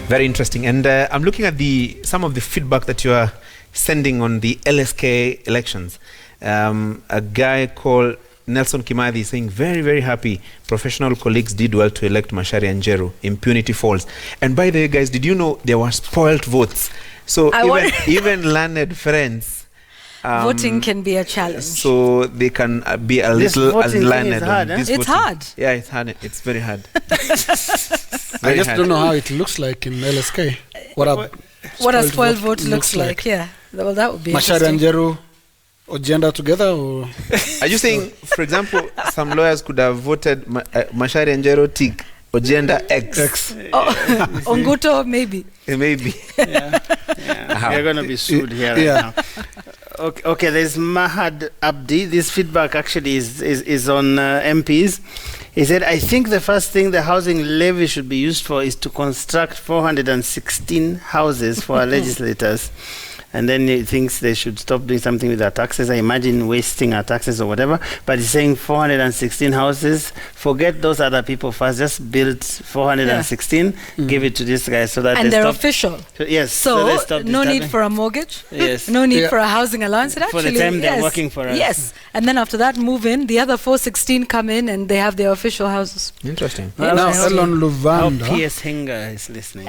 Very interesting. And I'm looking at some of the feedback that you are sending on the LSK elections. A guy called Nelson Kimathi is saying, very, very happy. Professional colleagues did well to elect Macharia and Njeru. Impunity falls. And by the way, guys, did you know there were spoiled votes? So even learned friends, voting can be a challenge. So they can be a little learned. It's hard. Yeah, it's hard. It's very hard. I just don't know how it looks like in LSK. What a spoiled vote looks like. Yeah, well, that would be Macharia and Njeru or gender together, or are you saying, for example, some lawyers could have voted Macharia and Njeru tick or gender X? Onguto maybe. Maybe. Yeah. We're going to be sued here right now. Okay, there's Mahad Abdi. This feedback actually is on MPs. He said, I think the first thing the housing levy should be used for is to construct 416 houses for our legislators. And then he thinks they should stop doing something with our taxes. I imagine wasting our taxes or whatever. But he's saying 416 houses. Forget those other people first. Just build 416. Give it to this guy so that and they're official. Yes. So no need for a mortgage. Yes. No need for a housing allowance. For the time they're working for us. Yes. And then after that, move in. The other 416 come in and they have their official houses. Interesting. Now, Elon Luvanda. P.S. Hinga is listening.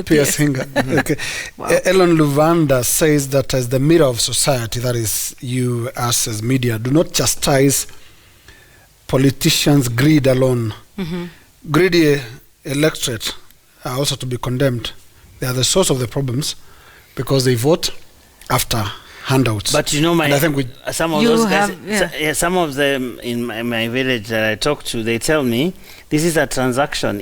P.S. Hinga. Okay. Wow. Elon Luvanda says that as the mirror of society, that is you, us as media, do not chastise politicians' greed alone. Greedy electorate are also to be condemned. They are the source of the problems because they vote after handouts. But you know, I think some of those guys, some of them in my village that I talk to, they tell me this is a transaction.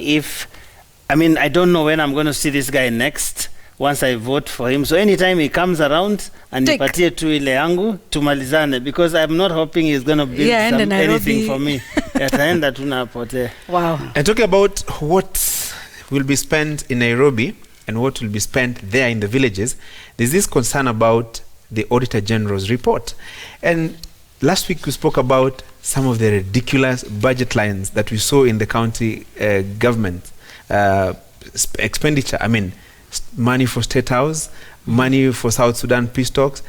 I don't know when I'm going to see this guy next once I vote for him. So anytime he comes around and nipatie tu ile yangu tumalizane, because I'm not hoping he's going to build anything for me. Yataenda tunapotea. Wow. And talking about what will be spent in Nairobi and what will be spent there in the villages, there's this concern about the Auditor General's report. And last week we spoke about some of the ridiculous budget lines that we saw in the county government. Expenditure, money for State House, money for South Sudan peace talks,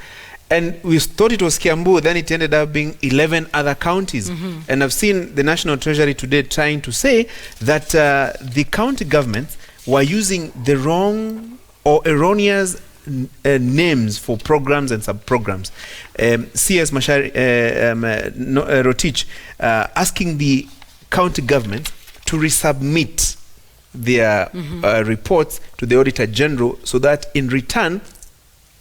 and we thought it was Kiambu, then it ended up being 11 other counties. And I've seen the National Treasury today trying to say that the county governments were using the wrong or erroneous names for programs and sub-programs. CS Rotich asking the county government to resubmit their reports to the Auditor General so that in return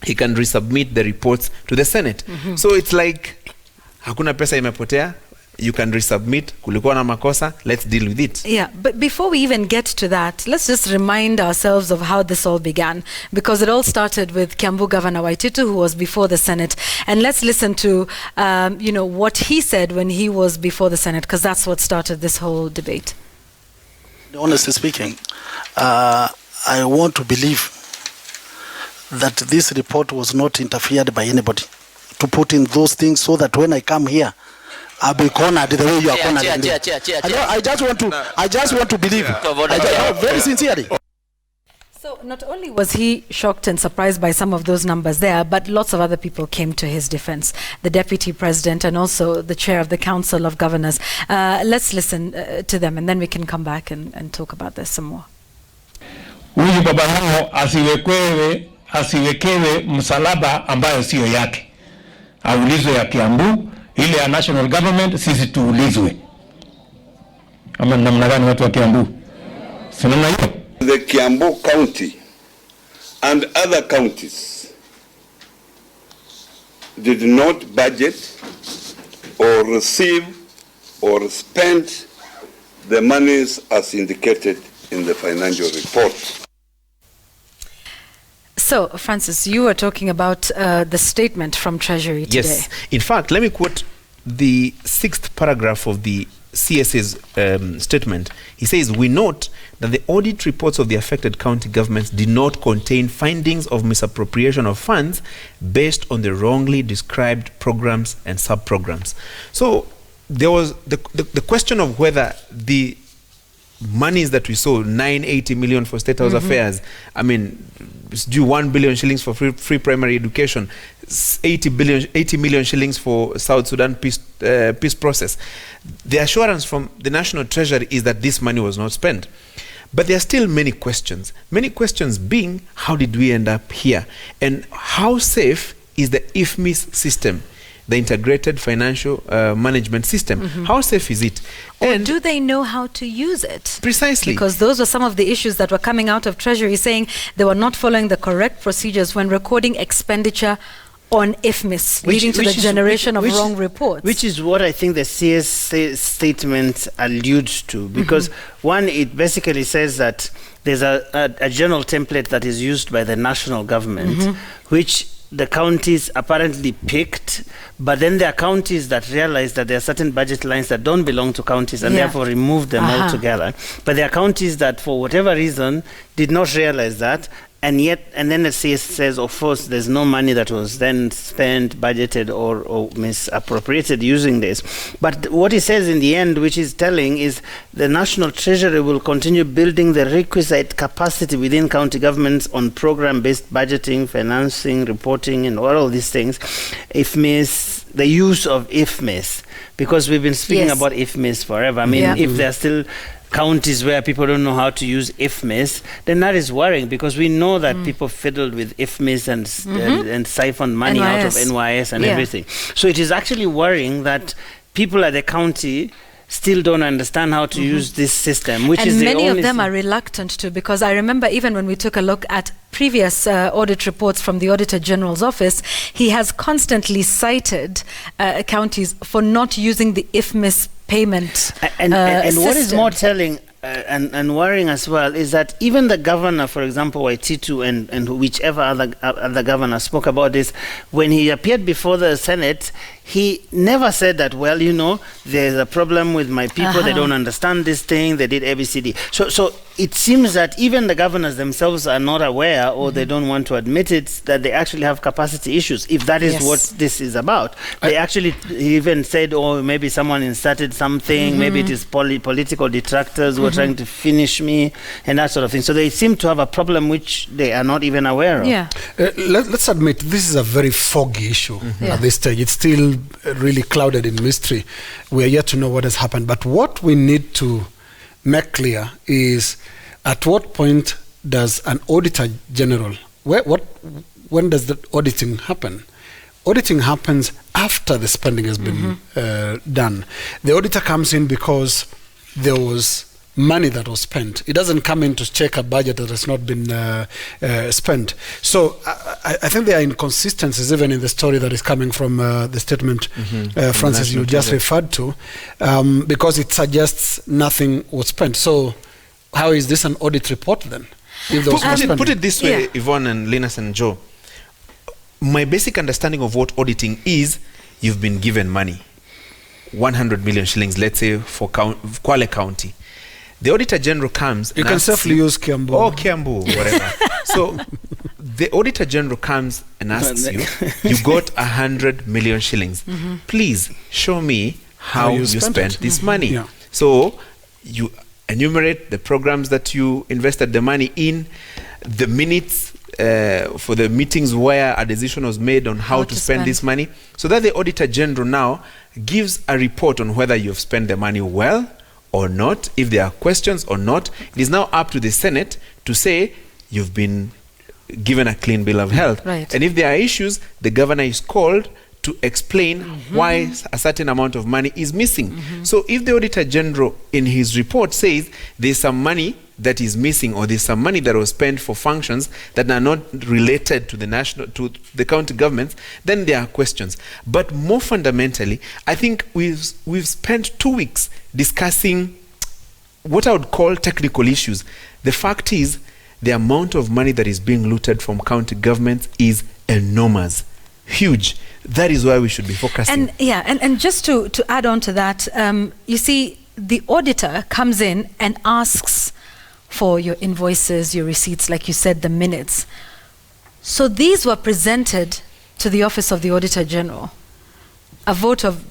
he can resubmit the reports to the Senate. So it's like hakuna pesa imepotea, you can resubmit, kulikuwa na makosa, let's deal with it. Yeah, but before we even get to that, let's just remind ourselves of how this all began, because it all started with Kiambu Governor Waititu, who was before the Senate. And let's listen to what he said when he was before the Senate, because that's what started this whole debate. Honestly speaking, I want to believe that this report was not interfered by anybody to put in those things so that when I come here, I'll be cornered the way you are cornered. I just want to believe. Very sincerely. So not only was he shocked and surprised by some of those numbers there, but lots of other people came to his defense. The Deputy President and also the Chair of the Council of Governors. Let's listen to them and then we can come back and talk about this some more. Huyu baba hao asiwekewe msalaba ambayo sio yake. Aulizwe ya Kiambu, ile ya national government, sisi tuulizwe. Ama namna gani watu wa Kiambu? Sinamna hiyo? The Kiambu County and other counties did not budget or receive or spend the monies as indicated in the financial report. So, Francis, you were talking about the statement from Treasury today. Yes. In fact, let me quote the 6th paragraph of the CS's statement. He says, we note that the audit reports of the affected county governments did not contain findings of misappropriation of funds based on the wrongly described programs and sub-programs. So there was the question of whether the monies that we saw, 980 million for State House affairs, I mean, it's due 1 billion shillings for free primary education, 80 million shillings for South Sudan peace process. The assurance from the National Treasury is that this money was not spent. But there are still many questions. Many questions being, how did we end up here? And how safe is the IFMIS system, the Integrated Financial Management System? How safe is it? Or do they know how to use it? Precisely. Because those were some of the issues that were coming out of Treasury, saying they were not following the correct procedures when recording expenditure on IFMIS, leading to the generation of wrong reports. Which is what I think the CS statement alludes to, because one, it basically says that there's a general template that is used by the national government, which the counties apparently picked, but then there are counties that realize that there are certain budget lines that don't belong to counties and therefore remove them altogether. But there are counties that, for whatever reason, did not realize that, and then the CS says, of course, there's no money that was then spent, budgeted, or misappropriated using this. But what he says in the end, which is telling, is the National Treasury will continue building the requisite capacity within county governments on program-based budgeting, financing, reporting, and all these things. IFMIS, the use of IFMIS, because we've been speaking about IFMIS forever. I mean, if there are still counties where people don't know how to use IFMIS, then that is worrying, because we know that people fiddled with IFMIS and siphoned money out of NYS and everything. So it is actually worrying that people at the county still don't understand how to use this system, which is the only... And many of them are reluctant to, because I remember even when we took a look at previous audit reports from the Auditor General's office, he has constantly cited counties for not using the IFMIS payment and what is more telling and worrying as well is that even the governor, for example, Waititu and whichever other governor spoke about this, when he appeared before the Senate, he never said that, well, you know, there's a problem with my people, they don't understand this thing, they did ABCD. So it seems that even the governors themselves are not aware, or they don't want to admit it, that they actually have capacity issues, if that is what this is about. They actually even said, oh, maybe someone inserted something, maybe it is political detractors who are trying to finish me, and that sort of thing. So they seem to have a problem which they are not even aware of. Let's admit, this is a very foggy issue at this stage. It's still really clouded in mystery. We are yet to know what has happened. But what we need to make clear is, at what point does an auditor general, when does the auditing happen? Auditing happens after the spending has been done. The auditor comes in because there was money that was spent. It doesn't come in to check a budget that has not been spent. So I think there are inconsistencies even in the story that is coming from the statement, Francis, you just referred to, because it suggests nothing was spent. So how is this an audit report then? Put it this way, Yvonne and Linus and Joe. My basic understanding of what auditing is, you've been given money, 100 million shillings, let's say, for Kwale County. The Auditor General comes... You can safely use Kiambu. Oh, Kiambu, whatever. So the Auditor General comes and asks you got 100 million shillings. Please show me how you spent this money. So you enumerate the programs that you invested the money in, the minutes for the meetings where a decision was made on how to spend this money, so that the Auditor General now gives a report on whether you've spent the money well or not. If there are questions or not, it is now up to the Senate to say you've been given a clean bill of health. And if there are issues, the governor is called to explain why a certain amount of money is missing. So if the Auditor General in his report says there's some money that is missing, or there's some money that was spent for functions that are not related to the county governments, then there are questions. But more fundamentally, I think we've spent 2 weeks discussing what I would call technical issues. The fact is, the amount of money that is being looted from county governments is enormous, huge. That is why we should be focusing. And just to add on to that, you see, the auditor comes in and asks for your invoices, your receipts, like you said, the minutes. So these were presented to the Office of the Auditor General. A vote of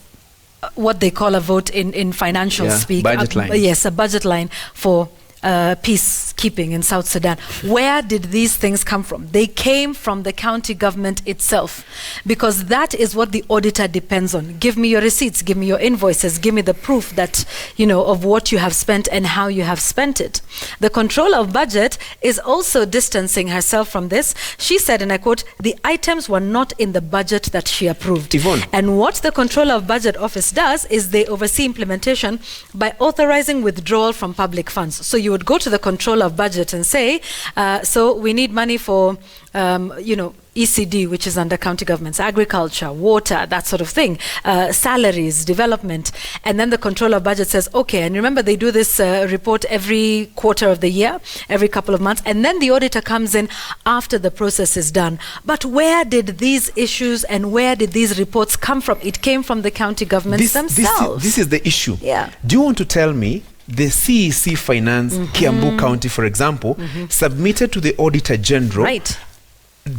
what they call a vote in financial speak. Budget line. Yes, a budget line for peacekeeping in South Sudan. Where did these things come from? They came from the county government itself, because that is what the auditor depends on. Give me your receipts, give me your invoices, give me the proof that, of what you have spent and how you have spent it. The controller of budget is also distancing herself from this. She said, and I quote, "The items were not in the budget that she approved." Yvonne. And what the controller of budget office does is they oversee implementation by authorizing withdrawal from public funds. So you would go to the controller of budget and say, so we need money for, ECD, which is under county governments, agriculture, water, that sort of thing, salaries, development. And then the controller of budget says, okay, and remember they do this report every quarter of the year, every couple of months, and then the auditor comes in after the process is done. But where did these issues and where did these reports come from? It came from the county governments themselves. This is the issue. Yeah. Do you want to tell me the CEC Finance, Kiambu County, for example, submitted to the Auditor General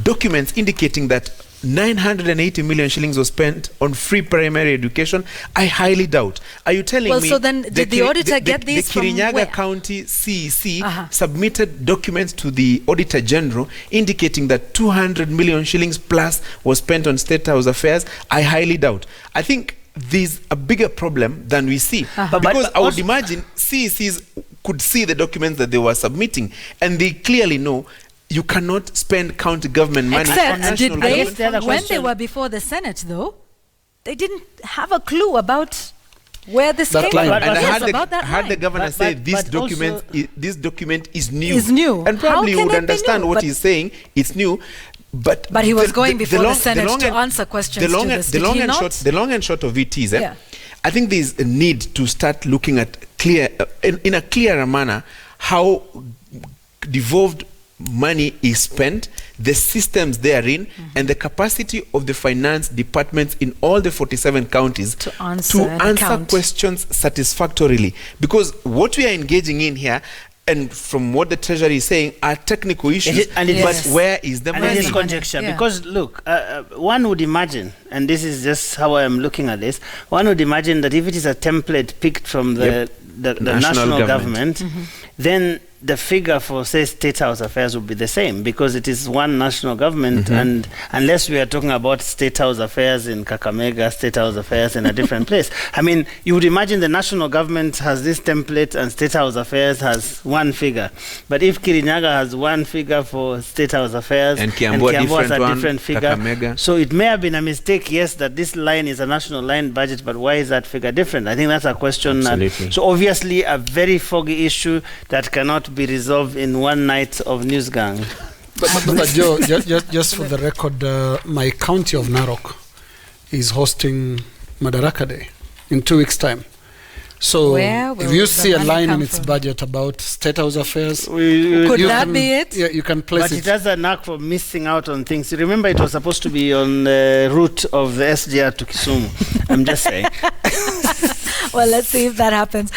documents indicating that 980 million shillings was spent on free primary education? I highly doubt. Are you telling me? Well, so then did the auditor get these from Kirinyaga where? County CEC submitted documents to the Auditor General indicating that 200 million shillings plus was spent on State House affairs? I highly doubt. I think there's a bigger problem than we see. Because I would imagine CECs could see the documents that they were submitting, and they clearly know you cannot spend county government money on Except, national did government. when they were before the Senate, though, they didn't have a clue about where this That came line. from. And I Yes, had about that the, had the line. governor say this but also- this document is new. Is new. And How probably you can would it be understand new? what But- he's saying. It's new. But But he was going before the long- Senate long to and- answer questions the long to and- this. the Did long he and not? short, the long and short of it is, Yeah. I think there's a need to start looking at in a clearer manner how devolved money is spent, the systems therein, and the capacity of the finance departments in all the 47 counties To answer and account. questions satisfactorily. Because what we are engaging in here, and from what the Treasury is saying, are technical issues. And it but is- where is the And money? it is conjecture, Yeah. because look, one would imagine, and this is just how I am looking at this, one would imagine that if it is a template picked from the national government, then the figure for, say, State House affairs would be the same, because it is one national government, and unless we are talking about State House affairs in Kakamega, State House affairs in a different place. I mean, you would imagine the national government has this template and State House affairs has one figure. But if Kirinyaga has one figure for State House affairs And Kiambu a has different a one, different figure, Kakamega. so it may have been a mistake, yes, that this line is a national line budget, but why is that figure different? I think that's a question. Absolutely. So obviously a very foggy issue that cannot be resolved in one night of news gang. But Joe, just for the record, my county of Narok is hosting Madaraka Day in 2 weeks' time. So Where if will you the see a money line come in its from? budget about State House affairs, Could you that can- be it? Yeah, you can place But it it. has a knack for missing out on things. You remember it was supposed to be on the route of the SGR to Kisumu. I'm just saying. Well, let's see if that happens.